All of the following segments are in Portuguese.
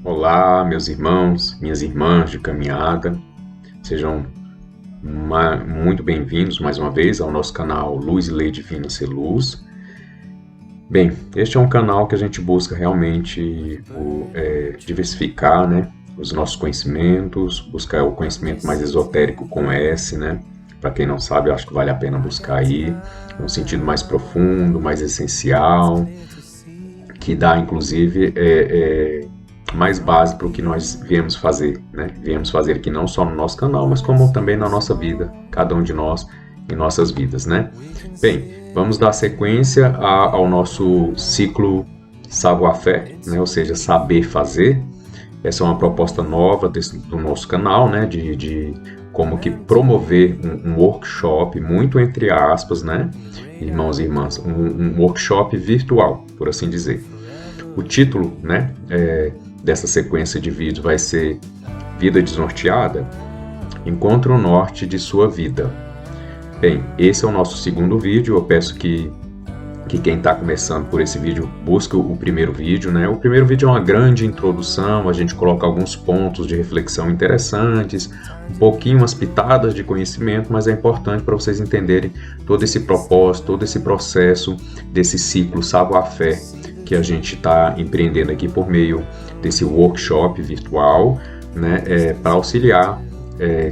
Olá, meus irmãos, minhas irmãs de caminhada, sejam muito bem-vindos mais uma vez ao nosso canal Luz e Lei Divina Ser Luz. Bem, este é um canal que a gente busca realmente diversificar, né, os nossos conhecimentos, buscar o conhecimento mais esotérico com S, né? Para quem não sabe, eu acho que vale a pena buscar aí um sentido mais profundo, mais essencial, que dá inclusive mais base para o que nós viemos fazer, né? Viemos fazer aqui não só no nosso canal, mas como também na nossa vida, cada um de nós em nossas vidas, né? Bem, vamos dar sequência ao nosso ciclo Savoir-Faire, né? Ou seja, saber fazer. Essa é uma proposta nova do nosso canal, né? De como que promover um workshop, muito entre aspas, né? Irmãos e irmãs, um workshop virtual, por assim dizer. O título, né, dessa sequência de vídeos vai ser Vida Desnorteada? Encontre o norte de sua vida. Bem, esse é o nosso segundo vídeo. Eu peço que quem está começando por esse vídeo busque o primeiro vídeo, né? O primeiro vídeo é uma grande introdução, a gente coloca alguns pontos de reflexão interessantes, um pouquinho umas pitadas de conhecimento, mas é importante para vocês entenderem todo esse propósito, todo esse processo desse ciclo Savoir-Faire que a gente está empreendendo aqui por meio desse workshop virtual, né? Para auxiliar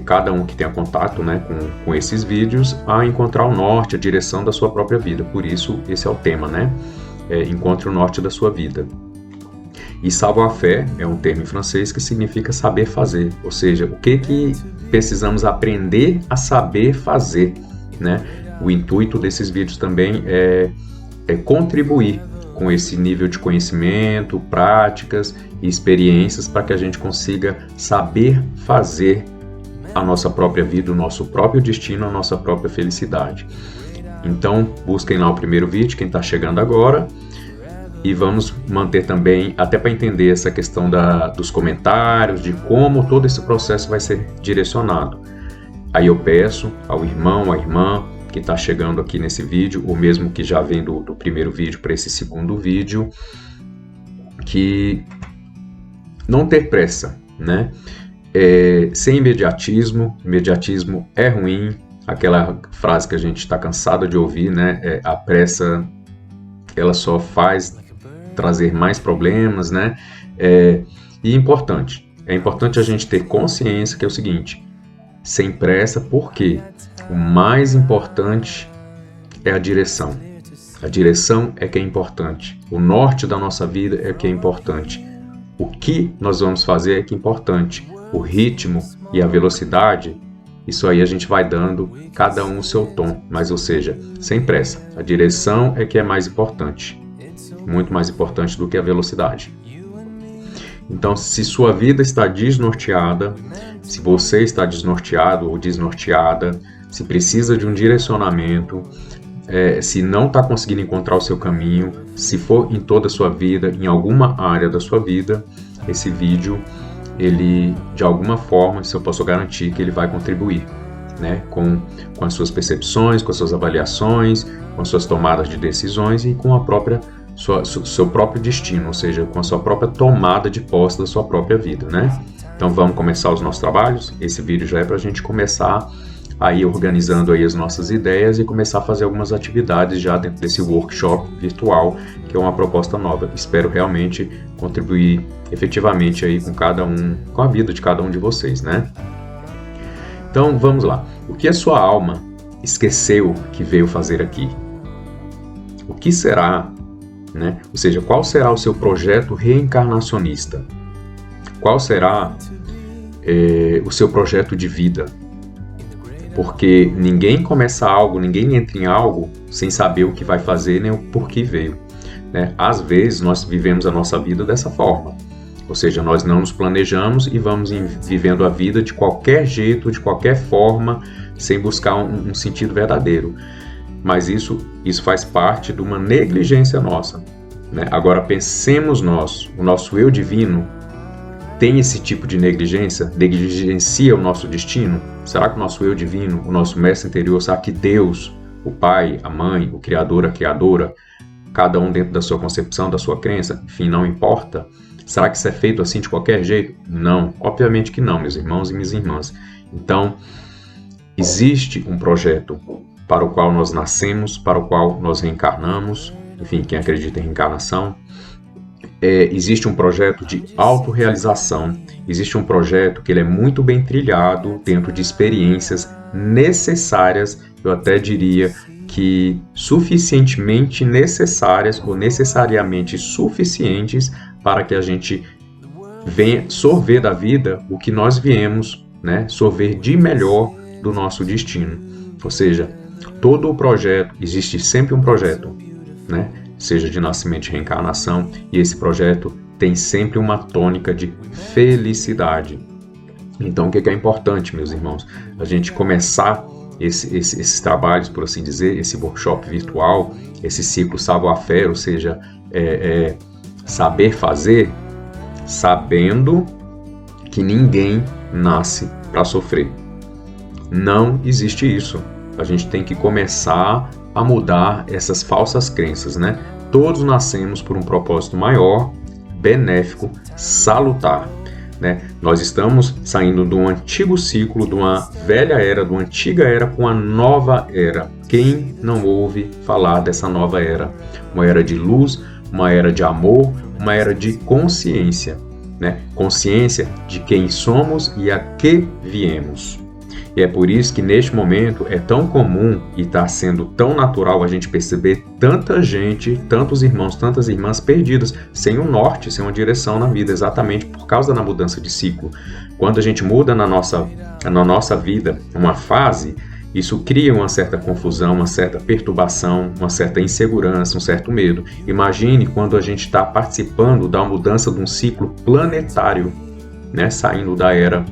cada um que tenha contato, né, com esses vídeos a encontrar o norte, a direção da sua própria vida. Por isso, esse é o tema, né? Encontre o norte da sua vida. E savoir-faire é um termo em francês que significa saber fazer, ou seja, o que precisamos aprender a saber fazer, né? O intuito desses vídeos também é contribuir com esse nível de conhecimento, práticas e experiências para que a gente consiga saber fazer a nossa própria vida, o nosso próprio destino, a nossa própria felicidade. Então, busquem lá o primeiro vídeo, quem está chegando agora, e vamos manter também, até para entender essa questão dos comentários, de como todo esse processo vai ser direcionado. Aí eu peço ao irmão, à irmã, que está chegando aqui nesse vídeo, ou mesmo que já vem do primeiro vídeo para esse segundo vídeo, que não ter pressa, né? Sem imediatismo é ruim, aquela frase que a gente está cansado de ouvir, né? A pressa, ela só faz trazer mais problemas, né? E é importante a gente ter consciência que é o seguinte, sem pressa, porque o mais importante é a direção. A direção é que é importante, o norte da nossa vida é que é importante, o que nós vamos fazer é que é importante. O ritmo e a velocidade, isso aí a gente vai dando cada um o seu tom, mas ou seja, sem pressa. A direção é que é mais importante, muito mais importante do que a velocidade. Então, se sua vida está desnorteada, se você está desnorteado ou desnorteada, se precisa de um direcionamento, se não está conseguindo encontrar o seu caminho, se for em toda a sua vida, em alguma área da sua vida, esse vídeo ele, de alguma forma, se eu posso garantir que ele vai contribuir, né, com as suas percepções, com as suas avaliações, com as suas tomadas de decisões e com seu próprio destino, ou seja, com a sua própria tomada de posse da sua própria vida, né? Então vamos começar os nossos trabalhos. Esse vídeo já é para a gente começar aí organizando aí as nossas ideias e começar a fazer algumas atividades já dentro desse workshop virtual, que é uma proposta nova. Espero realmente contribuir efetivamente aí com a vida de cada um de vocês, né? Então vamos lá. O que a sua alma esqueceu que veio fazer aqui? O que será, né? Ou seja, qual será o seu projeto reencarnacionista? Qual será o seu projeto de vida? Porque ninguém começa algo, ninguém entra em algo sem saber o que vai fazer nem o porquê veio, né? Às vezes nós vivemos a nossa vida dessa forma, ou seja, nós não nos planejamos e vamos vivendo a vida de qualquer jeito, de qualquer forma, sem buscar um sentido verdadeiro. Mas isso faz parte de uma negligência nossa, né? Agora pensemos nós, o nosso eu divino tem esse tipo de negligência? Negligencia o nosso destino? Será que o nosso eu divino, o nosso mestre interior, será que Deus, o Pai, a Mãe, o Criador, a Criadora, cada um dentro da sua concepção, da sua crença, enfim, não importa, Será que isso é feito assim de qualquer jeito? Não, obviamente que não, meus irmãos e minhas irmãs. Então, existe um projeto para o qual nós nascemos, para o qual nós reencarnamos, enfim, quem acredita em reencarnação. Existe um projeto de autorrealização, existe um projeto que ele é muito bem trilhado dentro de experiências necessárias, eu até diria que suficientemente necessárias ou necessariamente suficientes para que a gente venha sorver da vida o que nós viemos, né, sorver de melhor do nosso destino. Ou seja, todo o projeto, existe sempre um projeto, né? Seja de nascimento e reencarnação, e esse projeto tem sempre uma tônica de felicidade. Então, o que é importante, meus irmãos? A gente começar esses trabalhos, por assim dizer, esse workshop virtual, esse ciclo savoir-faire, ou seja, saber fazer, sabendo que ninguém nasce para sofrer. Não existe isso. A gente tem que começar a mudar essas falsas crenças, né? Todos nascemos por um propósito maior, benéfico, salutar, né? Nós estamos saindo de um antigo ciclo, de uma velha era, de uma antiga era com a nova era. Quem não ouve falar dessa nova era? Uma era de luz, uma era de amor, uma era de consciência, né? Consciência de quem somos e a que viemos. E é por isso que neste momento é tão comum e está sendo tão natural a gente perceber tanta gente, tantos irmãos, tantas irmãs perdidas, sem um norte, sem uma direção na vida, exatamente por causa da mudança de ciclo. Quando a gente muda na nossa vida uma fase, isso cria uma certa confusão, uma certa perturbação, uma certa insegurança, um certo medo. Imagine quando a gente está participando da mudança de um ciclo planetário, né, saindo da era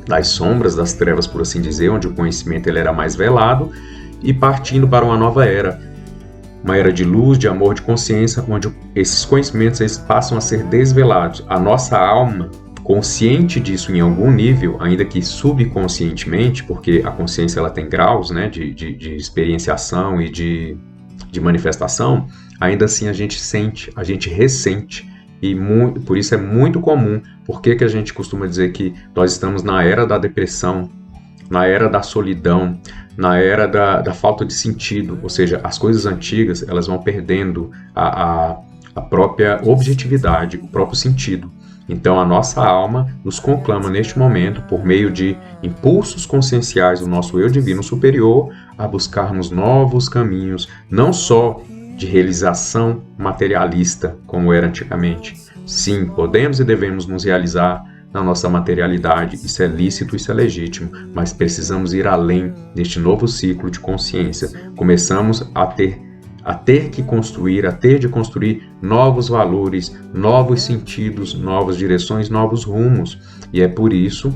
das sombras, das trevas, por assim dizer, onde o conhecimento ele era mais velado, e partindo para uma nova era, uma era de luz, de amor, de consciência, onde esses conhecimentos eles passam a ser desvelados. A nossa alma, consciente disso em algum nível, ainda que subconscientemente, porque a consciência ela tem graus, né, de experienciação e de manifestação, ainda assim a gente sente, a gente ressente. E por isso é muito comum. Por que a gente costuma dizer que nós estamos na era da depressão, na era da solidão, na era da falta de sentido? Ou seja, as coisas antigas elas vão perdendo a própria objetividade, o próprio sentido. Então a nossa alma nos conclama neste momento, por meio de impulsos conscienciais do nosso eu divino superior, a buscarmos novos caminhos, não só de realização materialista, como era antigamente. Sim, podemos e devemos nos realizar na nossa materialidade, isso é lícito, isso é legítimo, mas precisamos ir além deste novo ciclo de consciência. Começamos a ter de construir novos valores, novos sentidos, novas direções, novos rumos. E é por isso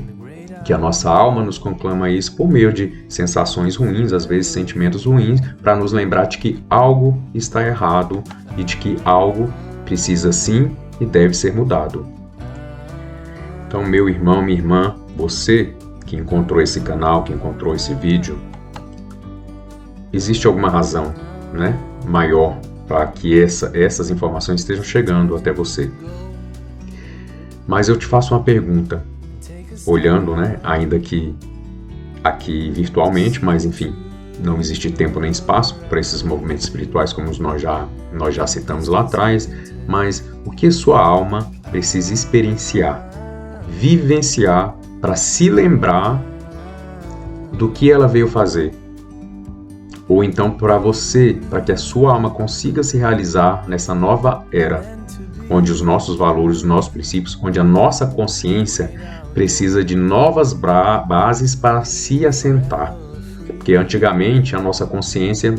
que a nossa alma nos conclama isso por meio de sensações ruins, às vezes sentimentos ruins, para nos lembrar de que algo está errado e de que algo precisa sim e deve ser mudado. Então, meu irmão, minha irmã, você que encontrou esse canal, que encontrou esse vídeo, existe alguma razão, né, maior para que essas informações estejam chegando até você. Mas eu te faço uma pergunta, olhando, né, ainda que aqui virtualmente, mas enfim, não existe tempo nem espaço para esses movimentos espirituais como nós já citamos lá atrás, mas o que sua alma precisa experienciar, vivenciar para se lembrar do que ela veio fazer? Ou então para você, para que a sua alma consiga se realizar nessa nova era, onde os nossos valores, os nossos princípios, onde a nossa consciência precisa de novas bases para se assentar. Porque antigamente a nossa consciência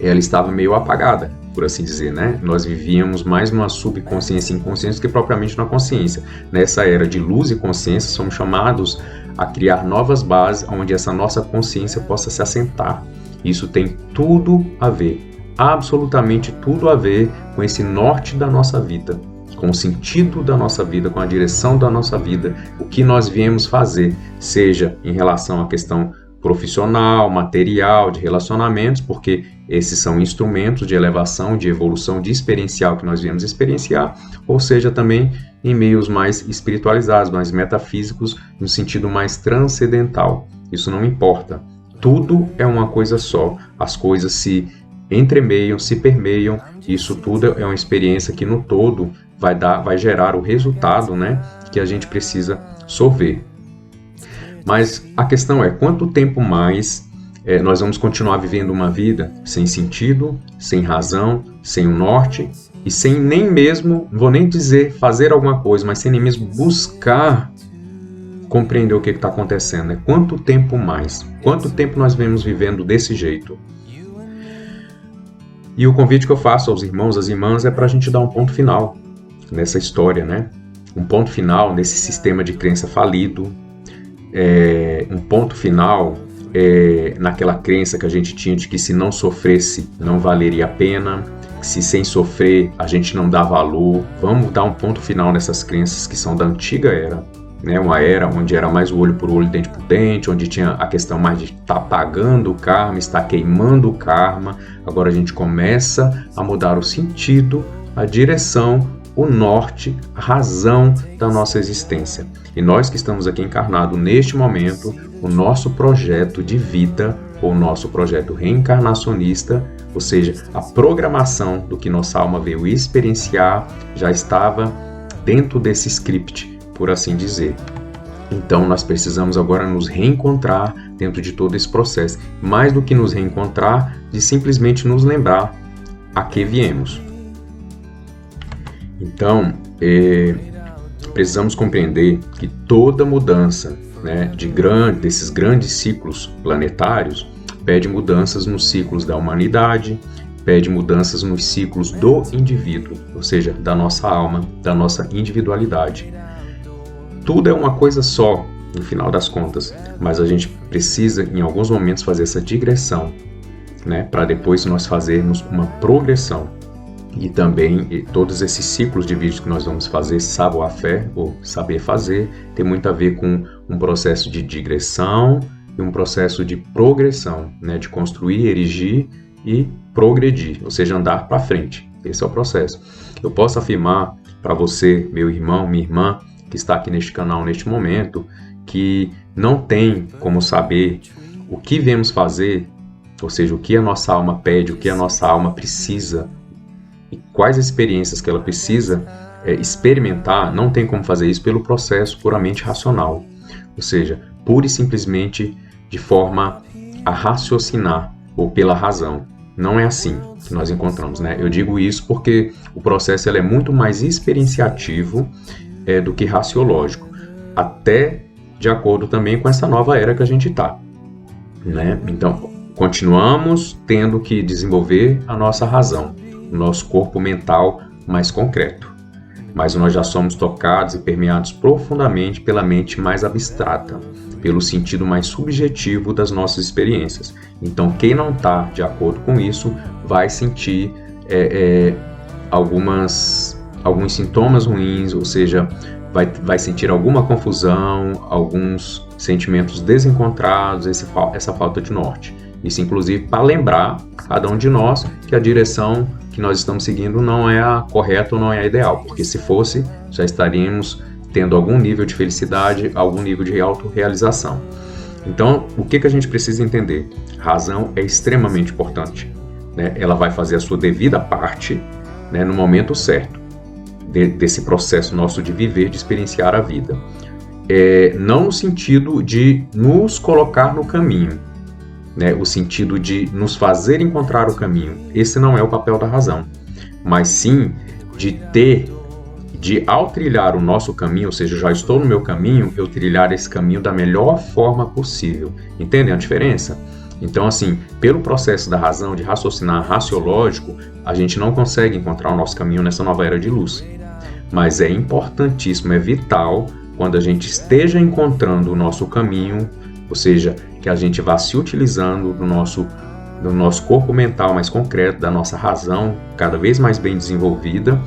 ela estava meio apagada, por assim dizer, né? Nós vivíamos mais numa subconsciência e inconsciência que propriamente na consciência. Nessa era de luz e consciência, somos chamados a criar novas bases onde essa nossa consciência possa se assentar. Isso tem tudo a ver, absolutamente tudo a ver com esse norte da nossa vida, com o sentido da nossa vida, com a direção da nossa vida, o que nós viemos fazer, seja em relação à questão profissional, material, de relacionamentos, porque esses são instrumentos de elevação, de evolução, de experiencial que nós viemos experienciar, ou seja, também em meios mais espiritualizados, mais metafísicos, no sentido mais transcendental. Isso não importa. Tudo é uma coisa só. As coisas se entremeiam, se permeiam. Isso tudo é uma experiência que no todo vai gerar o resultado, né, que a gente precisa sorver. Mas a questão é, quanto tempo mais nós vamos continuar vivendo uma vida sem sentido, sem razão, sem um norte e sem nem mesmo, não vou nem dizer fazer alguma coisa, mas sem nem mesmo buscar compreender o que está acontecendo, né? Quanto tempo mais? Quanto tempo nós vemos vivendo desse jeito? E o convite que eu faço aos irmãos, às irmãs, é para a gente dar um ponto final nessa história, né? Um ponto final nesse sistema de crença falido, um ponto final naquela crença que a gente tinha de que se não sofresse não valeria a pena, que se sem sofrer a gente não dá valor. Vamos dar um ponto final nessas crenças que são da antiga era, né? Uma era onde era mais o olho por olho, dente por dente, onde tinha a questão mais de estar pagando o karma, estar queimando o karma. Agora a gente começa a mudar o sentido, a direção, o norte, a razão da nossa existência. E nós que estamos aqui encarnados neste momento, o nosso projeto de vida, ou nosso projeto reencarnacionista, ou seja, a programação do que nossa alma veio experienciar, já estava dentro desse script, por assim dizer. Então nós precisamos agora nos reencontrar dentro de todo esse processo. Mais do que nos reencontrar, de simplesmente nos lembrar a que viemos. Então, precisamos compreender que toda mudança, né, desses grandes ciclos planetários pede mudanças nos ciclos da humanidade, pede mudanças nos ciclos do indivíduo, ou seja, da nossa alma, da nossa individualidade. Tudo é uma coisa só, no final das contas, mas a gente precisa, em alguns momentos, fazer essa digressão, né, para depois nós fazermos uma progressão. E também todos esses ciclos de vídeos que nós vamos fazer, savoir-faire, ou saber fazer, tem muito a ver com um processo de digressão e um processo de progressão, né, de construir, erigir e progredir, ou seja, andar para frente. Esse é o processo. Eu posso afirmar para você, meu irmão, minha irmã, que está aqui neste canal neste momento, que não tem como saber o que viemos fazer, ou seja, o que a nossa alma pede, o que a nossa alma precisa, e quais experiências que ela precisa experimentar. Não tem como fazer isso pelo processo puramente racional, ou seja, pura e simplesmente de forma a raciocinar ou pela razão. Não é assim que nós encontramos, né? Eu digo isso porque o processo é muito mais experienciativo do que raciológico, até de acordo também com essa nova era que a gente está, né? Então, continuamos tendo que desenvolver a nossa razão, o nosso corpo mental mais concreto. Mas nós já somos tocados e permeados profundamente pela mente mais abstrata, pelo sentido mais subjetivo das nossas experiências. Então, quem não está de acordo com isso vai sentir alguns sintomas ruins, ou seja, vai sentir alguma confusão, alguns sentimentos desencontrados, essa falta de norte. Isso, inclusive, para lembrar cada um de nós que a direção que nós estamos seguindo não é a correta ou não é a ideal, porque se fosse, já estaríamos tendo algum nível de felicidade, algum nível de autorrealização. Então, o que a gente precisa entender? Razão é extremamente importante, né? Ela vai fazer a sua devida parte, né, no momento certo desse processo nosso de viver, de experienciar a vida. Não no sentido de nos colocar no caminho, né, o sentido de nos fazer encontrar o caminho. Esse não é o papel da razão, mas sim ao trilhar o nosso caminho, ou seja, já estou no meu caminho, eu trilhar esse caminho da melhor forma possível. Entendem a diferença? Então, assim, pelo processo da razão, de raciocinar raciológico, a gente não consegue encontrar o nosso caminho nessa nova era de luz. Mas é importantíssimo, é vital, quando a gente esteja encontrando o nosso caminho, ou seja, que a gente vá se utilizando do nosso corpo mental mais concreto, da nossa razão cada vez mais bem desenvolvida,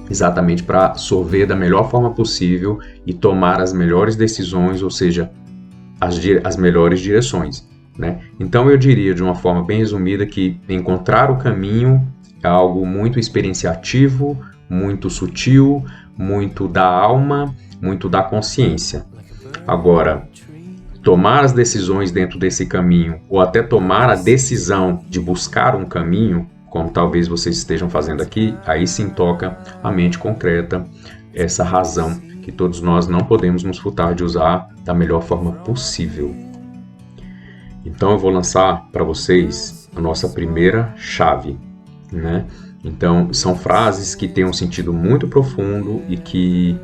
exatamente para sorver da melhor forma possível e tomar as melhores decisões, ou seja, as melhores direções, né? Então eu diria de uma forma bem resumida que encontrar o caminho é algo muito experienciativo, muito sutil, muito da alma, muito da consciência. Agora, tomar as decisões dentro desse caminho, ou até tomar a decisão de buscar um caminho, como talvez vocês estejam fazendo aqui, aí sim toca a mente concreta, essa razão que todos nós não podemos nos furtar de usar da melhor forma possível. Então eu vou lançar para vocês a nossa primeira chave, né? Então são frases que têm um sentido muito profundo e que,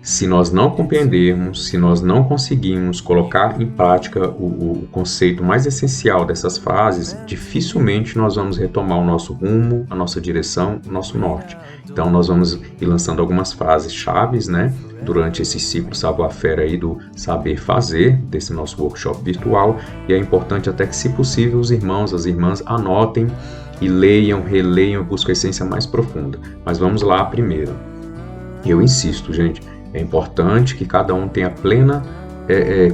se nós não compreendermos, se nós não conseguirmos colocar em prática o conceito mais essencial dessas frases, dificilmente nós vamos retomar o nosso rumo, a nossa direção, o nosso norte. Então nós vamos ir lançando algumas frases chaves, né, durante esse ciclo Savoir-Faire aí do saber fazer, desse nosso workshop virtual, e é importante até que, se possível, os irmãos, as irmãs anotem e leiam, releiam, busquem a essência mais profunda. Mas vamos lá, a primeira. Eu insisto, gente, é importante que cada um tenha plena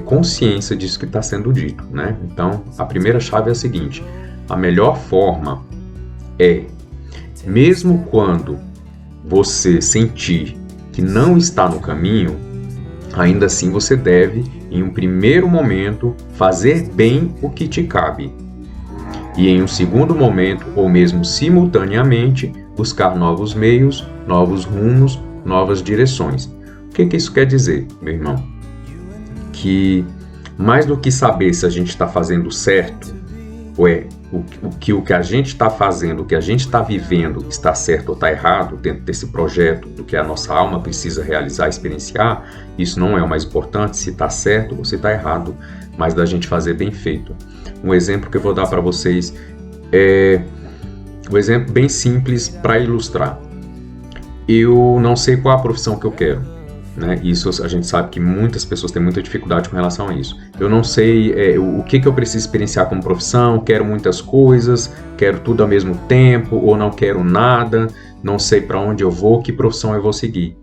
consciência disso que está sendo dito, né? Então, a primeira chave é a seguinte: a melhor forma é, mesmo quando você sentir que não está no caminho, ainda assim você deve, em um primeiro momento, fazer bem o que te cabe. E em um segundo momento, ou mesmo simultaneamente, buscar novos meios, novos rumos, novas direções. O que isso quer dizer, meu irmão? Que mais do que saber se a gente está fazendo certo, ou o que a gente está fazendo, o que a gente está vivendo está certo ou está errado dentro desse projeto, do que a nossa alma precisa realizar, experienciar, isso não é o mais importante, se está certo ou se está errado, mas da gente fazer bem feito. Um exemplo que eu vou dar para vocês é um exemplo bem simples para ilustrar. Eu não sei qual a profissão que eu quero, né? Isso a gente sabe que muitas pessoas têm muita dificuldade com relação a isso. Eu não sei o que eu preciso experienciar como profissão, quero muitas coisas, quero tudo ao mesmo tempo, ou não quero nada, não sei para onde eu vou, que profissão eu vou seguir.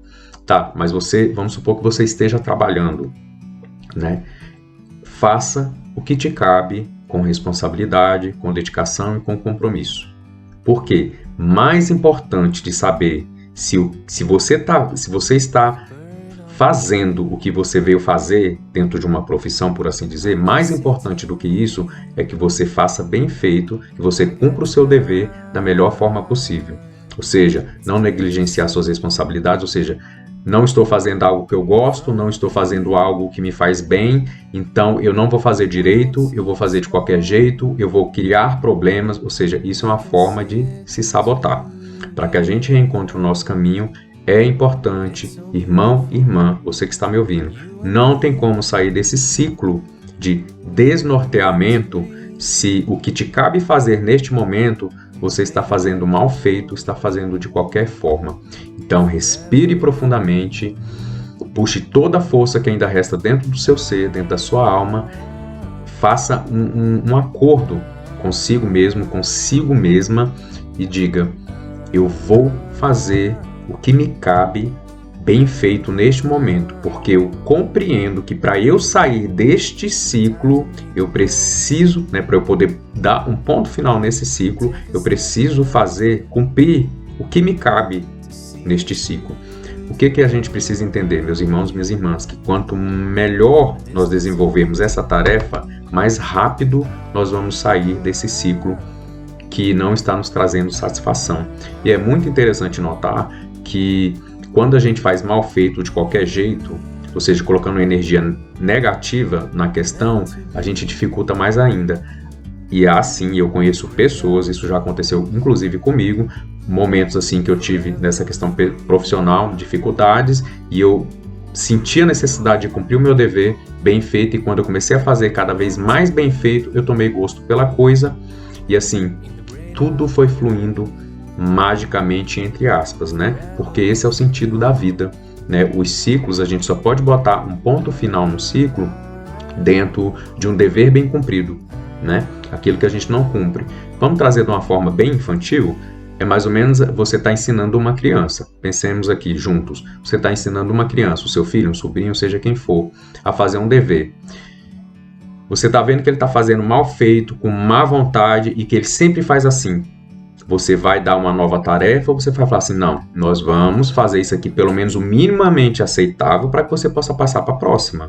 Tá, mas vamos supor que você esteja trabalhando, né? Faça o que te cabe com responsabilidade, com dedicação e com compromisso. Porque mais importante de saber se você está fazendo o que você veio fazer dentro de uma profissão, por assim dizer, mais importante do que isso é que você faça bem feito, que você cumpra o seu dever da melhor forma possível. Ou seja, não negligenciar suas responsabilidades, ou seja, não estou fazendo algo que eu gosto, não estou fazendo algo que me faz bem, então eu não vou fazer direito, eu vou fazer de qualquer jeito, eu vou criar problemas, ou seja, isso é uma forma de se sabotar. Para que a gente reencontre o nosso caminho, é importante, irmão e irmã, você que está me ouvindo, não tem como sair desse ciclo de desnorteamento se o que te cabe fazer neste momento você está fazendo mal feito, está fazendo de qualquer forma. Então respire profundamente, puxe toda a força que ainda resta dentro do seu ser, dentro da sua alma, faça um acordo consigo mesmo, consigo mesma e diga: eu vou fazer o que me cabe bem feito neste momento, porque eu compreendo que para eu sair deste ciclo, eu preciso, para eu poder dar um ponto final nesse ciclo, eu preciso cumprir o que me cabe neste ciclo. O que a gente precisa entender, meus irmãos e minhas irmãs? Que quanto melhor nós desenvolvermos essa tarefa, mais rápido nós vamos sair desse ciclo que não está nos trazendo satisfação. E é muito interessante notar que quando a gente faz mal feito de qualquer jeito, ou seja, colocando energia negativa na questão, a gente dificulta mais ainda. E assim, eu conheço pessoas, isso já aconteceu inclusive comigo, momentos assim que eu tive nessa questão profissional, dificuldades, e eu senti a necessidade de cumprir o meu dever bem feito, e quando eu comecei a fazer cada vez mais bem feito, eu tomei gosto pela coisa, e assim, tudo foi fluindo magicamente, entre aspas, né? Porque esse é o sentido da vida, né? Os ciclos, a gente só pode botar um ponto final no ciclo dentro de um dever bem cumprido, né? Aquilo que a gente não cumpre. Vamos trazer de uma forma bem infantil? É mais ou menos você está ensinando uma criança. Pensemos aqui juntos. Você está ensinando uma criança, o seu filho, um sobrinho, seja quem for, a fazer um dever. Você está vendo que ele está fazendo mal feito, com má vontade, e que ele sempre faz assim. você vai dar uma nova tarefa ou você vai falar assim, não, nós vamos fazer isso aqui pelo menos o minimamente aceitável para que você possa passar para a próxima.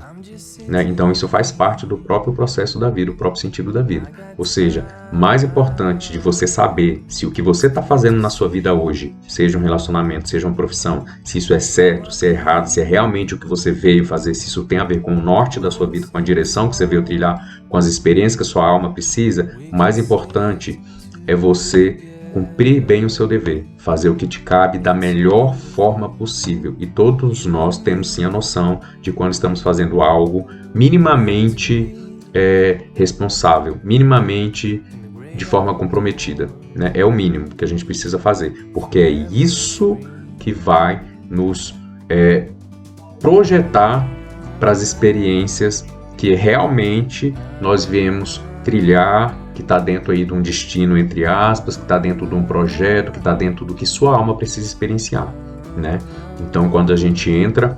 Né? Então isso faz parte do próprio processo da vida, o próprio sentido da vida. Ou seja, mais importante de você saber se o que você está fazendo na sua vida hoje, seja um relacionamento, seja uma profissão, se isso é certo, se é errado, se é realmente o que você veio fazer, se isso tem a ver com o norte da sua vida, com a direção que você veio trilhar, com as experiências que a sua alma precisa, o mais importante é você cumprir bem o seu dever, fazer o que te cabe da melhor forma possível. E todos nós temos sim a noção de quando estamos fazendo algo minimamente responsável, minimamente de forma comprometida. Né? É o mínimo que a gente precisa fazer, porque é isso que vai nos projetar para as experiências que realmente nós viemos trilhar, que está dentro aí de um destino, entre aspas, que está dentro de um projeto, que está dentro do que sua alma precisa experienciar, né? Então, quando a gente entra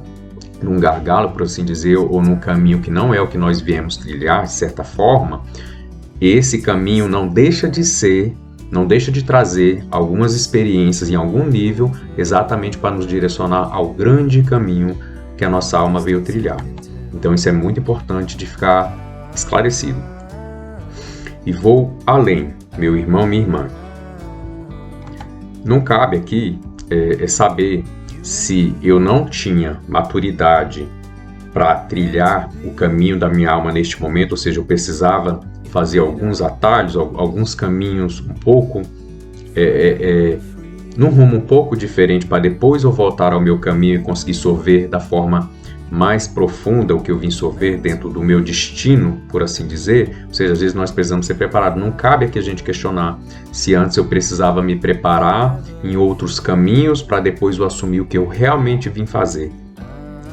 num gargalo, por assim dizer, ou num caminho que não é o que nós viemos trilhar, de certa forma, esse caminho não deixa de trazer algumas experiências em algum nível, exatamente para nos direcionar ao grande caminho que a nossa alma veio trilhar. Então, isso é muito importante de ficar esclarecido. E vou além, meu irmão, minha irmã. Não cabe aqui saber se eu não tinha maturidade para trilhar o caminho da minha alma neste momento, ou seja, eu precisava fazer alguns atalhos, alguns caminhos um pouco, num rumo um pouco diferente, para depois eu voltar ao meu caminho e conseguir sorver da forma mais profunda o que eu vim sorver dentro do meu destino, por assim dizer. Ou seja, às vezes nós precisamos ser preparados. Não cabe aqui a gente questionar se antes eu precisava me preparar em outros caminhos para depois eu assumir o que eu realmente vim fazer.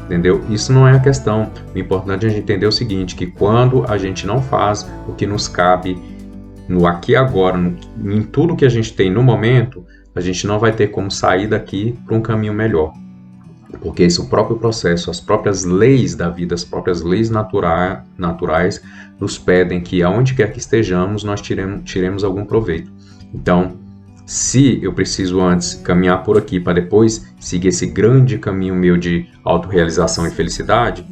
Entendeu? Isso não é a questão. O importante é a gente entender o seguinte, que quando a gente não faz o que nos cabe no aqui e agora, em tudo que a gente tem no momento, a gente não vai ter como sair daqui para um caminho melhor. Porque esse é o próprio processo, as próprias leis da vida, as próprias leis naturais nos pedem que aonde quer que estejamos, nós tiremos algum proveito. Então, se eu preciso antes caminhar por aqui para depois seguir esse grande caminho meu de autorrealização e felicidade,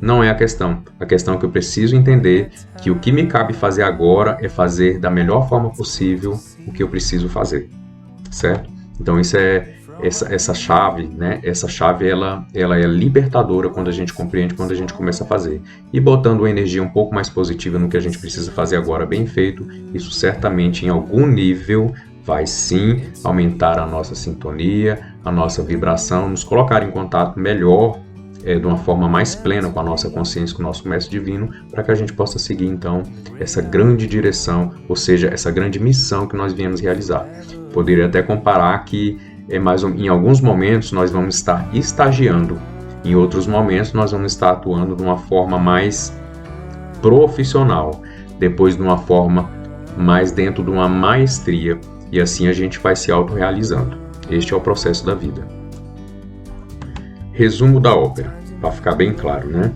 não é a questão. A questão é que eu preciso entender que o que me cabe fazer agora é fazer da melhor forma possível o que eu preciso fazer, certo? Então, isso é essa chave, né? Essa chave ela é libertadora quando a gente compreende, quando a gente começa a fazer. E botando uma energia um pouco mais positiva no que a gente precisa fazer agora bem feito, isso certamente em algum nível vai sim aumentar a nossa sintonia, a nossa vibração, nos colocar em contato melhor, de uma forma mais plena com a nossa consciência, com o nosso Mestre Divino, para que a gente possa seguir então essa grande direção, ou seja, essa grande missão que nós viemos realizar. Poderia até comparar que em alguns momentos nós vamos estar estagiando, em outros momentos nós vamos estar atuando de uma forma mais profissional, depois de uma forma mais dentro de uma maestria, e assim a gente vai se autorrealizando. Este é o processo da vida. Resumo da ópera, para ficar bem claro, né?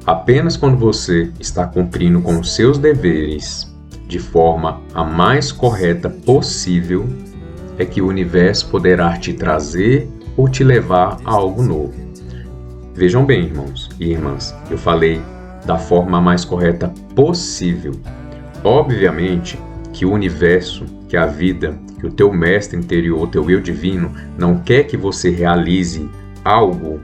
Apenas quando você está cumprindo com os seus deveres de forma a mais correta possível, é que o universo poderá te trazer ou te levar a algo novo. Vejam bem, irmãos e irmãs, eu falei da forma mais correta possível. Obviamente que o universo, que a vida, que o teu mestre interior, o teu eu divino, não quer que você realize algo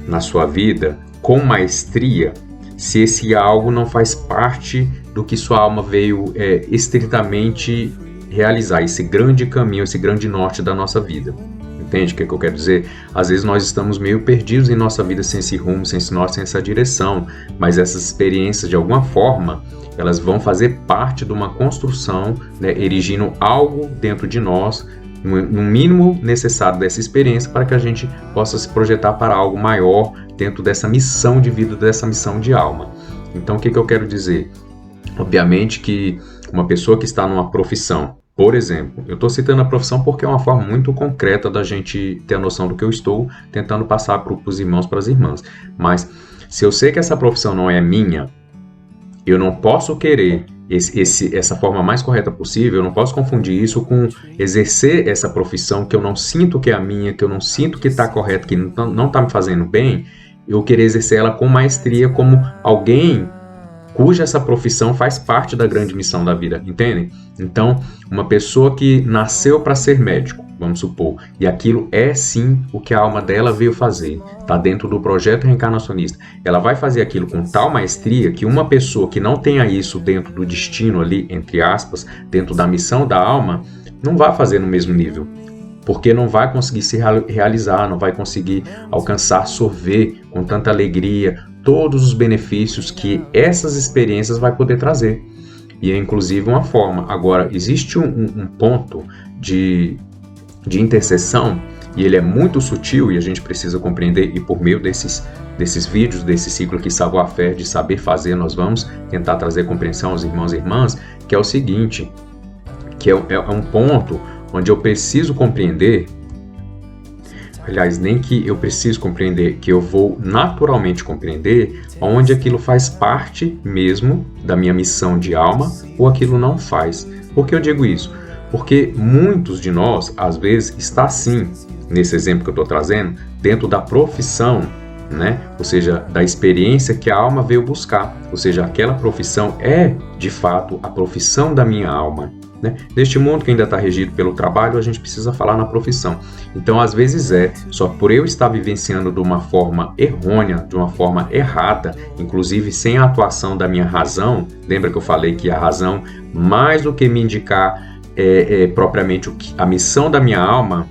na sua vida com maestria, se esse algo não faz parte do que sua alma veio estritamente realizar, esse grande caminho, esse grande norte da nossa vida. Entende o que eu quero dizer? Às vezes nós estamos meio perdidos em nossa vida sem esse rumo, sem esse norte, sem essa direção, mas essas experiências, de alguma forma, elas vão fazer parte de uma construção, né, erigindo algo dentro de nós, no mínimo necessário dessa experiência, para que a gente possa se projetar para algo maior dentro dessa missão de vida, dessa missão de alma. Então, o que eu quero dizer? Obviamente que uma pessoa que está numa profissão, por exemplo, eu estou citando a profissão porque é uma forma muito concreta da gente ter a noção do que eu estou tentando passar para os irmãos, para as irmãs. Mas se eu sei que essa profissão não é minha, eu não posso querer essa forma mais correta possível. Eu não posso confundir isso com exercer essa profissão que eu não sinto que é a minha, que eu não sinto que está correto, que não está me fazendo bem, eu querer exercer ela com maestria como alguém cuja essa profissão faz parte da grande missão da vida, entendem? Então, uma pessoa que nasceu para ser médico, vamos supor, e aquilo é sim o que a alma dela veio fazer, está dentro do projeto reencarnacionista, ela vai fazer aquilo com tal maestria que uma pessoa que não tenha isso dentro do destino ali, entre aspas, dentro da missão da alma, não vai fazer no mesmo nível, porque não vai conseguir se realizar, não vai conseguir alcançar, sorver com tanta alegria todos os benefícios que essas experiências vai poder trazer. E é inclusive uma forma. Agora, existe um ponto de interseção, e ele é muito sutil, e a gente precisa compreender, e por meio desses vídeos, desse ciclo aqui, Savoir-Faire, de saber fazer, nós vamos tentar trazer compreensão aos irmãos e irmãs, que é o seguinte, que é um ponto onde eu preciso compreender. Aliás, nem que eu preciso compreender, que eu vou naturalmente compreender onde aquilo faz parte mesmo da minha missão de alma ou aquilo não faz. Por que eu digo isso? Porque muitos de nós, às vezes, está sim, nesse exemplo que eu estou trazendo, dentro da profissão, né? Ou seja, da experiência que a alma veio buscar. Ou seja, aquela profissão é, de fato, a profissão da minha alma. Né? Neste mundo que ainda está regido pelo trabalho, a gente precisa falar na profissão. Então, às vezes só por eu estar vivenciando de uma forma errônea, de uma forma errada, inclusive sem a atuação da minha razão. Lembra que eu falei que a razão, mais do que me indicar propriamente a missão da minha alma,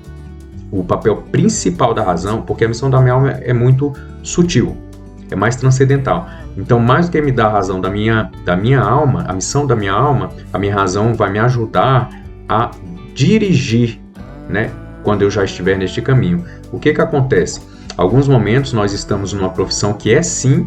o papel principal da razão, porque a missão da minha alma é muito sutil, é mais transcendental. Então, mais do que me dar a razão da minha alma, a missão da minha alma, a minha razão vai me ajudar a dirigir, né, quando eu já estiver neste caminho. O que acontece? Alguns momentos nós estamos numa profissão que é sim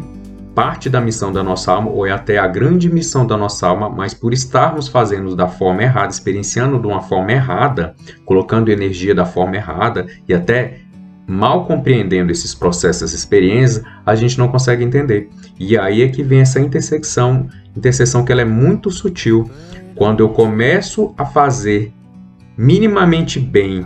parte da missão da nossa alma, ou é até a grande missão da nossa alma, mas por estarmos fazendo da forma errada, experienciando de uma forma errada, colocando energia da forma errada e até mal compreendendo esses processos, essas experiências, a gente não consegue entender. E aí é que vem essa interseção que ela é muito sutil. Quando eu começo a fazer minimamente bem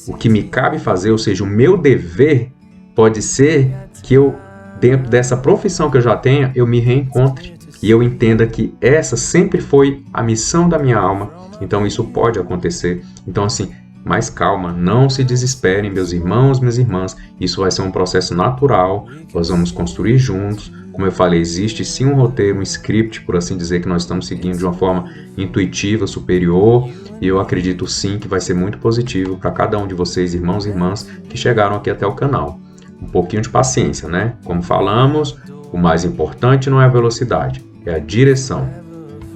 o que me cabe fazer, ou seja, o meu dever, pode ser que eu, dentro dessa profissão que eu já tenho, eu me reencontre e eu entenda que essa sempre foi a missão da minha alma. Então isso pode acontecer. Então assim, mais calma, não se desesperem, meus irmãos, minhas irmãs, isso vai ser um processo natural, nós vamos construir juntos. Como eu falei, existe sim um roteiro, um script, por assim dizer, que nós estamos seguindo de uma forma intuitiva, superior, e eu acredito sim que vai ser muito positivo para cada um de vocês, irmãos e irmãs, que chegaram aqui até o canal. Um pouquinho de paciência, né? Como falamos, o mais importante não é a velocidade, é a direção.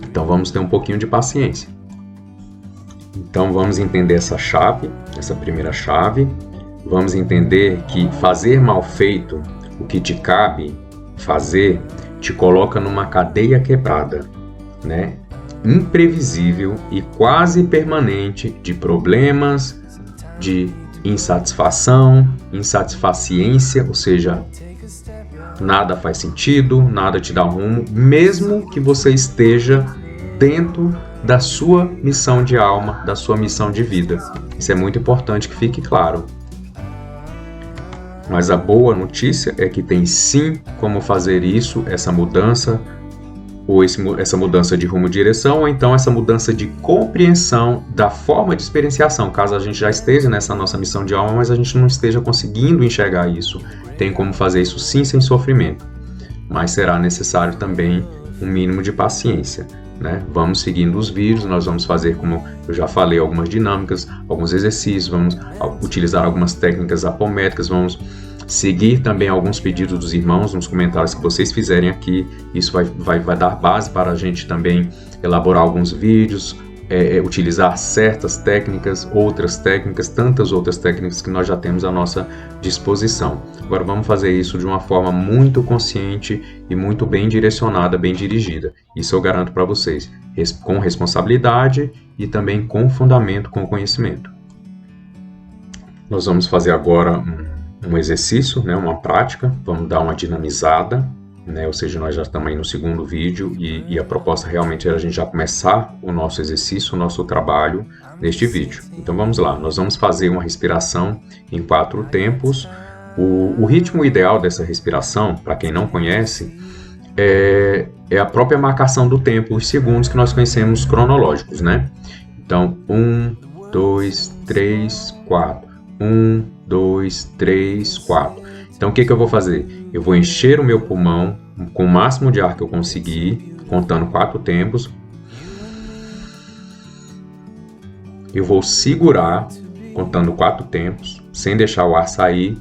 Então vamos ter um pouquinho de paciência. Então vamos entender essa chave, essa primeira chave. Vamos entender que fazer mal feito, o que te cabe fazer, te coloca numa cadeia quebrada, né? Imprevisível e quase permanente de problemas, de insatisfação, insatisfaciência, ou seja, nada faz sentido, nada te dá rumo, mesmo que você esteja dentro da sua missão de alma, da sua missão de vida. Isso é muito importante que fique claro. Mas a boa notícia é que tem sim como fazer isso, essa mudança, ou essa mudança de rumo e direção, ou então essa mudança de compreensão da forma de experienciação, caso a gente já esteja nessa nossa missão de alma, mas a gente não esteja conseguindo enxergar isso. Tem como fazer isso sim, sem sofrimento. Mas será necessário também um mínimo de paciência. Né? Vamos seguindo os vídeos, nós vamos fazer, como eu já falei, algumas dinâmicas, alguns exercícios, vamos utilizar algumas técnicas apométricas, vamos seguir também alguns pedidos dos irmãos nos comentários que vocês fizerem aqui. Isso vai dar base para a gente também elaborar alguns vídeos, utilizar certas técnicas, outras técnicas, tantas outras técnicas que nós já temos à nossa disposição. Agora vamos fazer isso de uma forma muito consciente e muito bem direcionada, bem dirigida. Isso eu garanto para vocês, com responsabilidade e também com fundamento, com conhecimento. Nós vamos fazer agora um exercício, né, uma prática, vamos dar uma dinamizada né? Ou seja, nós já estamos aí no segundo vídeo e a proposta realmente era a gente já começar o nosso exercício, o nosso trabalho neste vídeo. Então vamos lá, nós vamos fazer uma respiração em 4 tempos. O ritmo ideal dessa respiração, para quem não conhece, é a própria marcação do tempo, os segundos que nós conhecemos cronológicos, né? Então, 1, 2, 3, 4. 1, 2, 3, 4. Então, o que eu vou fazer? Eu vou encher o meu pulmão com o máximo de ar que eu conseguir, contando 4 tempos. Eu vou segurar, contando 4 tempos, sem deixar o ar sair.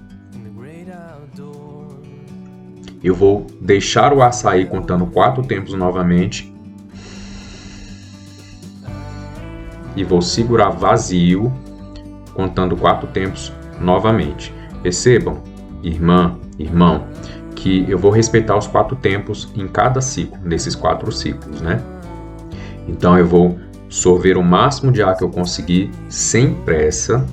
Eu vou deixar o ar sair, contando 4 tempos novamente. E vou segurar vazio, contando 4 tempos novamente. Percebam, irmã, irmão, que eu vou respeitar os 4 tempos em cada ciclo, nesses 4 ciclos, né? Então eu vou sorver o máximo de ar que eu conseguir, sem pressa,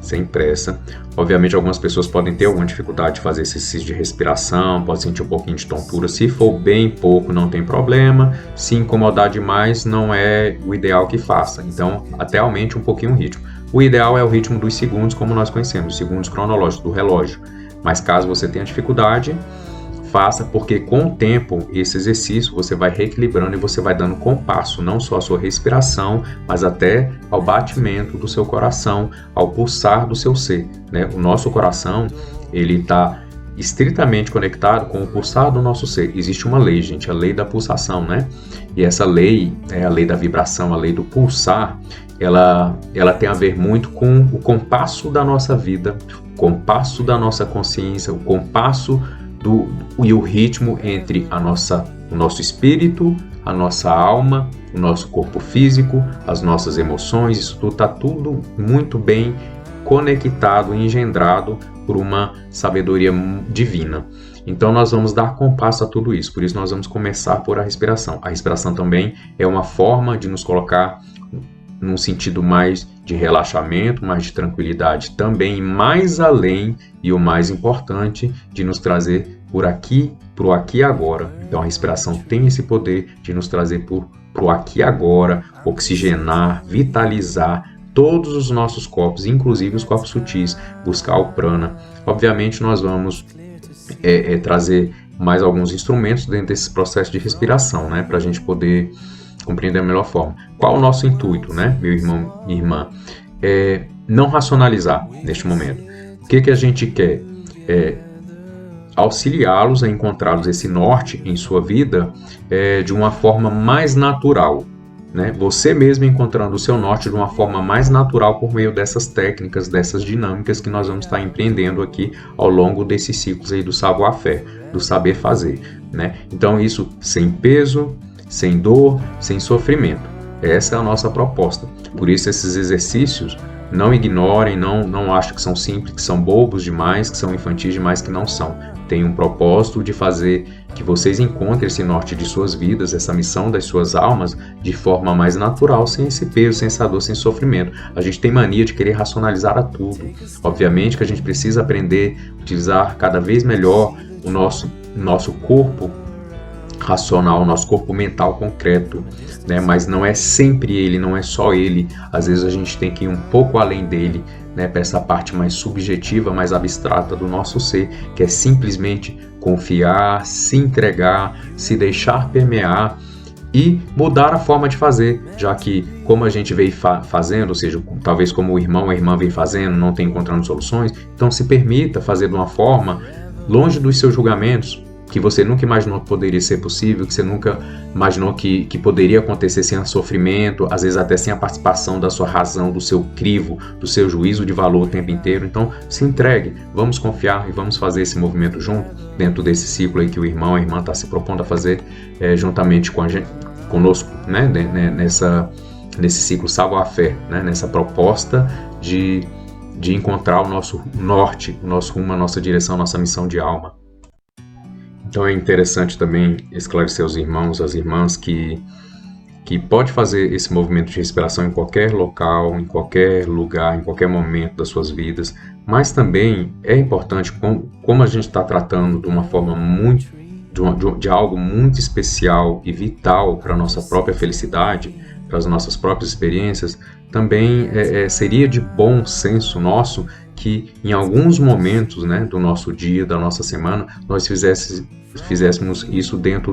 sem pressa. Obviamente algumas pessoas podem ter alguma dificuldade de fazer esse exercício de respiração, pode sentir um pouquinho de tontura. Se for bem pouco, não tem problema. Se incomodar demais, não é o ideal que faça. Então, até aumente um pouquinho o ritmo. O ideal é o ritmo dos segundos, como nós conhecemos, os segundos cronológicos do relógio. Mas caso você tenha dificuldade, faça, porque com o tempo, esse exercício, você vai reequilibrando e você vai dando compasso, não só à sua respiração, mas até ao batimento do seu coração, ao pulsar do seu ser, né? O nosso coração, ele está estritamente conectado com o pulsar do nosso ser. Existe uma lei, gente, a lei da pulsação, né? E essa lei é a lei da vibração, a lei do pulsar. Ela tem a ver muito com o compasso da nossa vida, o compasso da nossa consciência, o compasso e o ritmo entre o nosso espírito, a nossa alma, o nosso corpo físico, as nossas emoções. Isso tudo está tudo muito bem conectado, engendrado por uma sabedoria divina. Então nós vamos dar compasso a tudo isso, por isso nós vamos começar por a respiração. A respiração também é uma forma de nos colocar num sentido mais de relaxamento, mais de tranquilidade, também mais além e o mais importante, de nos trazer por aqui, pro aqui e agora. Então a respiração tem esse poder de nos trazer pro aqui e agora, oxigenar, vitalizar todos os nossos corpos, inclusive os corpos sutis, buscar o prana. Obviamente nós vamos trazer mais alguns instrumentos dentro desse processo de respiração, né, para a gente poder compreender da melhor forma. Qual o nosso intuito, né, meu irmão e irmã? Não racionalizar neste momento. O que a gente quer? Auxiliá-los a encontrarmos esse norte em sua vida de uma forma mais natural, né? Você mesmo encontrando o seu norte de uma forma mais natural por meio dessas técnicas, dessas dinâmicas que nós vamos estar empreendendo aqui ao longo desses ciclos aí do savoir-faire, do saber fazer, né? Então isso sem peso, sem dor, sem sofrimento. Essa é a nossa proposta. Por isso esses exercícios, não ignorem, não achem que são simples, que são bobos demais, que são infantis demais, que não são. Tem um propósito de fazer que vocês encontrem esse norte de suas vidas, essa missão das suas almas, de forma mais natural, sem esse peso, sem essa dor, sem sofrimento. A gente tem mania de querer racionalizar a tudo. Obviamente que a gente precisa aprender a utilizar cada vez melhor o nosso corpo racional, nosso corpo mental concreto, né? Mas não é sempre ele, não é só ele. Às vezes a gente tem que ir um pouco além dele, né? Para essa parte mais subjetiva, mais abstrata do nosso ser, que é simplesmente confiar, se entregar, se deixar permear e mudar a forma de fazer, já que como a gente veio fazendo, ou seja, talvez como o irmão ou a irmã vem fazendo, não tem encontrando soluções, então se permita fazer de uma forma longe dos seus julgamentos, que você nunca imaginou que poderia ser possível, que você nunca imaginou que poderia acontecer sem sofrimento, às vezes até sem a participação da sua razão, do seu crivo, do seu juízo de valor o tempo inteiro. Então, se entregue, vamos confiar e vamos fazer esse movimento junto, dentro desse ciclo aí que o irmão, a irmã está se propondo a fazer juntamente com a gente, conosco, né? Nesse ciclo savoir-faire, né? Nessa proposta de encontrar o nosso norte, o nosso rumo, a nossa direção, a nossa missão de alma. Então é interessante também esclarecer aos irmãos, às irmãs, que pode fazer esse movimento de respiração em qualquer local, em qualquer lugar, em qualquer momento das suas vidas, mas também é importante, como a gente está tratando de uma forma muito de algo muito especial e vital para a nossa própria felicidade, para as nossas próprias experiências, também seria de bom senso nosso que em alguns momentos, né, do nosso dia, da nossa semana, nós fizéssemos isso dentro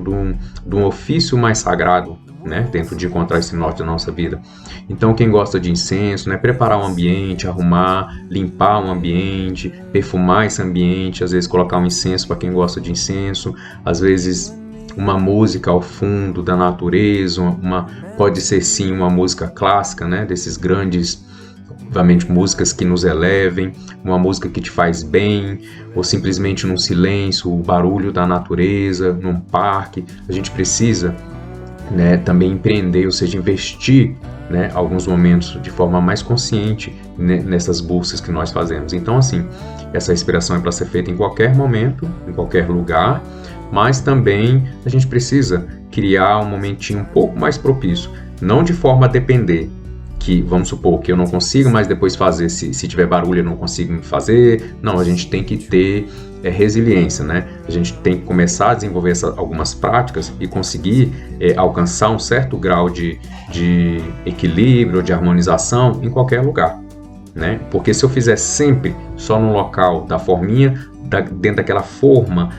de um ofício mais sagrado, né, dentro de encontrar esse norte da nossa vida. Então, quem gosta de incenso, né, preparar um ambiente, arrumar, limpar um ambiente, perfumar esse ambiente, às vezes colocar um incenso para quem gosta de incenso, às vezes uma música ao fundo da natureza, pode ser sim uma música clássica, né, desses grandes, obviamente, músicas que nos elevem, uma música que te faz bem, ou simplesmente num silêncio, o barulho da natureza, num parque. A gente precisa, né, também empreender, ou seja, investir, né, alguns momentos de forma mais consciente, né, nessas buscas que nós fazemos. Então, assim, essa respiração é para ser feita em qualquer momento, em qualquer lugar, mas também a gente precisa criar um momentinho um pouco mais propício, não de forma a depender, que vamos supor que eu não consigo mais depois fazer, se tiver barulho eu não consigo fazer. Não, a gente tem que ter resiliência, né? A gente tem que começar a desenvolver algumas práticas e conseguir alcançar um certo grau de equilíbrio, de harmonização em qualquer lugar, né? Porque se eu fizer sempre só no local da forminha, dentro daquela forma,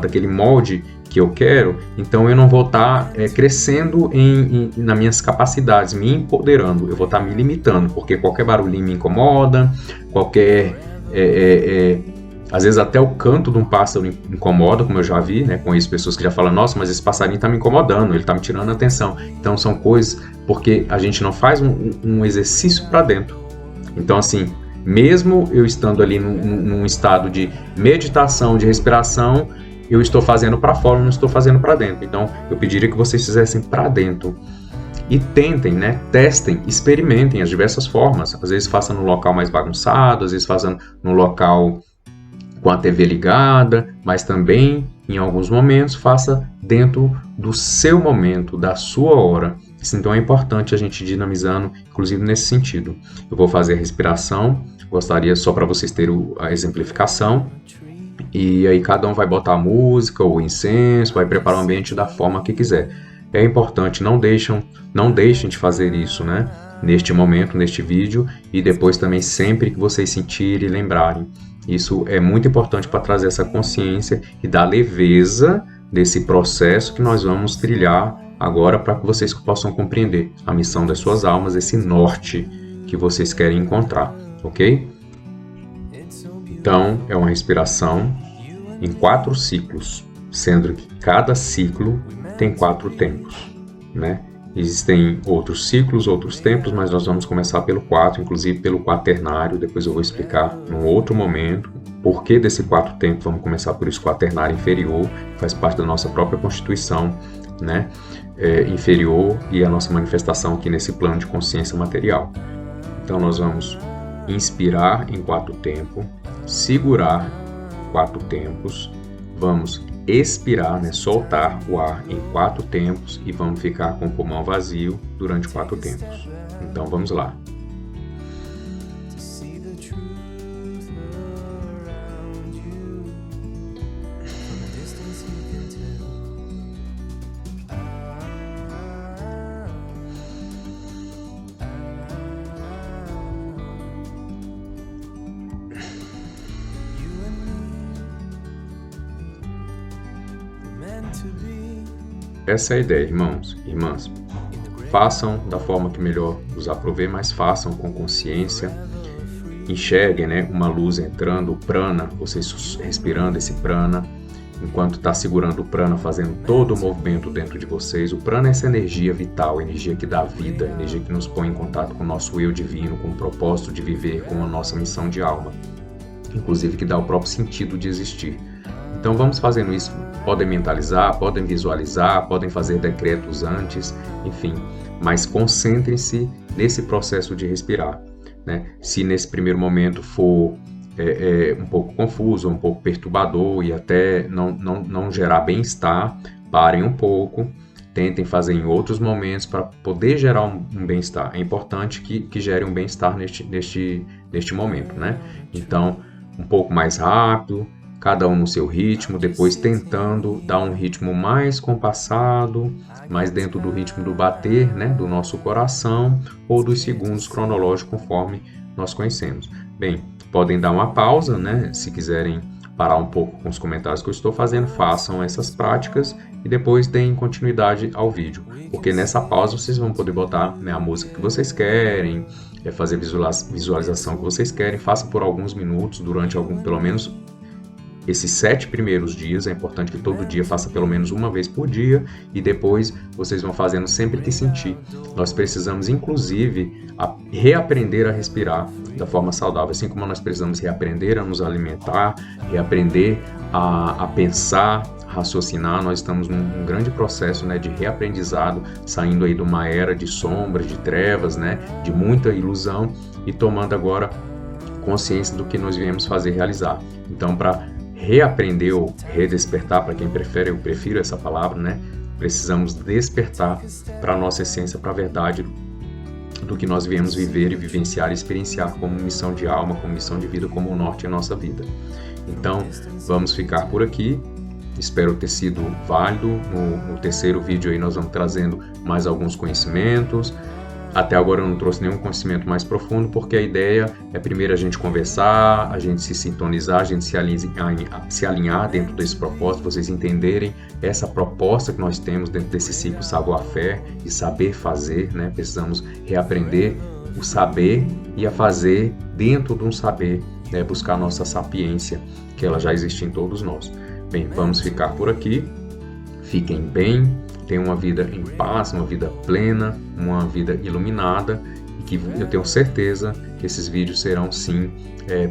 daquele molde que eu quero, então eu não vou estar crescendo nas minhas capacidades, me empoderando, eu vou estar me limitando, porque qualquer barulhinho me incomoda, às vezes até o canto de um pássaro incomoda, como eu já vi, né? Conheço pessoas que já falam, nossa, mas esse passarinho está me incomodando, ele está me tirando a atenção. Então são coisas porque a gente não faz um exercício para dentro. Então, assim, mesmo eu estando ali num estado de meditação, de respiração, eu estou fazendo para fora, não estou fazendo para dentro. Então, eu pediria que vocês fizessem para dentro. E tentem, né? Testem, experimentem as diversas formas. Às vezes façam no local mais bagunçado, às vezes façam no local com a TV ligada, mas também, em alguns momentos, faça dentro do seu momento, da sua hora. Então é importante a gente ir dinamizando, inclusive nesse sentido. Eu vou fazer a respiração, gostaria só para vocês terem a exemplificação, e aí cada um vai botar a música ou incenso, vai preparar o ambiente da forma que quiser. É importante, não deixem de fazer isso, né? Neste momento, neste vídeo, e depois também sempre que vocês sentirem e lembrarem. Isso é muito importante para trazer essa consciência e dar leveza desse processo que nós vamos trilhar agora, para que vocês possam compreender a missão das suas almas, esse norte que vocês querem encontrar, ok? Então, é uma respiração em 4 ciclos, sendo que cada ciclo tem 4 tempos, né? Existem outros ciclos, outros tempos, mas nós vamos começar pelo 4, inclusive pelo quaternário. Depois eu vou explicar num outro momento por que desse 4 tempos. Vamos começar por esse quaternário inferior, faz parte da nossa própria constituição, né? Inferior e a nossa manifestação aqui nesse plano de consciência material. Então nós vamos inspirar em 4 tempos, segurar 4 tempos, vamos expirar, né, soltar o ar em 4 tempos e vamos ficar com o pulmão vazio durante 4 tempos. Então vamos lá. Essa é a ideia, irmãos e irmãs. Façam da forma que melhor os aprover, mas façam com consciência. Enxerguem, né, uma luz entrando, o prana, vocês respirando esse prana, enquanto está segurando o prana, fazendo todo o movimento dentro de vocês. O prana é essa energia vital, energia que dá vida, energia que nos põe em contato com o nosso eu divino, com o propósito de viver, com a nossa missão de alma, inclusive que dá o próprio sentido de existir. Então vamos fazendo isso, podem mentalizar, podem visualizar, podem fazer decretos antes, enfim, mas concentrem-se nesse processo de respirar, né? Se nesse primeiro momento for um pouco confuso, um pouco perturbador e até não gerar bem-estar, parem um pouco, tentem fazer em outros momentos para poder gerar um bem-estar. É importante que gere um bem-estar neste momento, né? Então, um pouco mais rápido, cada um no seu ritmo, depois tentando dar um ritmo mais compassado, mais dentro do ritmo do bater, né, do nosso coração, ou dos segundos cronológicos conforme nós conhecemos. Bem, podem dar uma pausa, né, se quiserem parar um pouco com os comentários que eu estou fazendo, façam essas práticas e depois deem continuidade ao vídeo, porque nessa pausa vocês vão poder botar, né, a música que vocês querem, fazer visualização que vocês querem, faça por alguns minutos, durante pelo menos esses 7 primeiros dias. É importante que todo dia faça pelo menos uma vez por dia e depois vocês vão fazendo sempre que sentir. Nós precisamos, inclusive, reaprender a respirar da forma saudável, assim como nós precisamos reaprender a nos alimentar, reaprender a pensar, raciocinar. Nós estamos num grande processo, né, de reaprendizado, saindo aí de uma era de sombras, de trevas, né, de muita ilusão e tomando agora consciência do que nós viemos fazer realizar. Então, para reaprender ou redespertar, para quem prefere, eu prefiro essa palavra, né? Precisamos despertar para a nossa essência, para a verdade do que nós viemos viver e vivenciar e experienciar como missão de alma, como missão de vida, como o norte em nossa vida. Então, vamos ficar por aqui. Espero ter sido válido. No terceiro vídeo aí nós vamos trazendo mais alguns conhecimentos. Até agora eu não trouxe nenhum conhecimento mais profundo, porque a ideia é primeiro a gente conversar, a gente se sintonizar, a gente se alinhar dentro desse propósito, vocês entenderem essa proposta que nós temos dentro desse ciclo savoir-faire e saber fazer, né? Precisamos reaprender o saber e a fazer dentro de um saber, né? Buscar a nossa sapiência, que ela já existe em todos nós. Bem, vamos ficar por aqui. Fiquem bem. Tenha uma vida em paz, uma vida plena, uma vida iluminada, e que eu tenho certeza que esses vídeos serão sim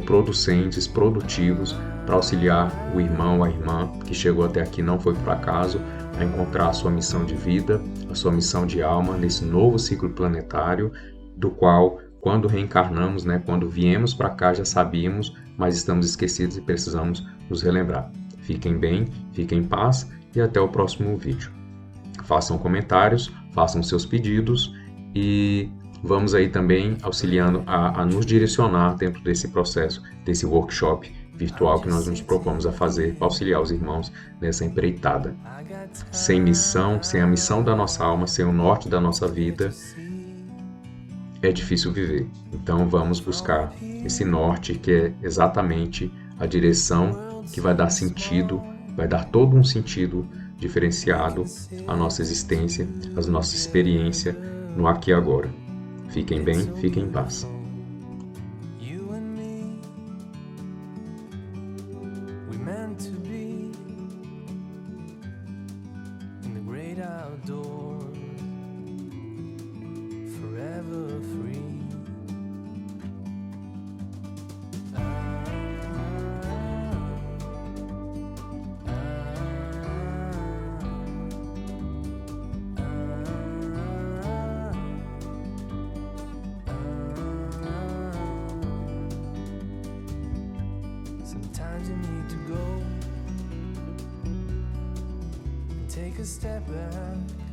producentes, produtivos, para auxiliar o irmão, a irmã que chegou até aqui, não foi por acaso, a encontrar a sua missão de vida, a sua missão de alma nesse novo ciclo planetário, do qual, quando reencarnamos, né, quando viemos para cá já sabíamos, mas estamos esquecidos e precisamos nos relembrar. Fiquem bem, fiquem em paz e até o próximo vídeo. Façam comentários, façam seus pedidos e vamos aí também auxiliando a nos direcionar dentro desse processo, desse workshop virtual que nós nos propomos a fazer para auxiliar os irmãos nessa empreitada. Sem missão, sem a missão da nossa alma, sem o norte da nossa vida, é difícil viver. Então vamos buscar esse norte, que é exatamente a direção que vai dar sentido, vai dar todo um sentido diferenciado à nossa existência, à nossa experiência no aqui e agora. Fiquem bem, fiquem em paz. Sometimes you need to go and take a step back.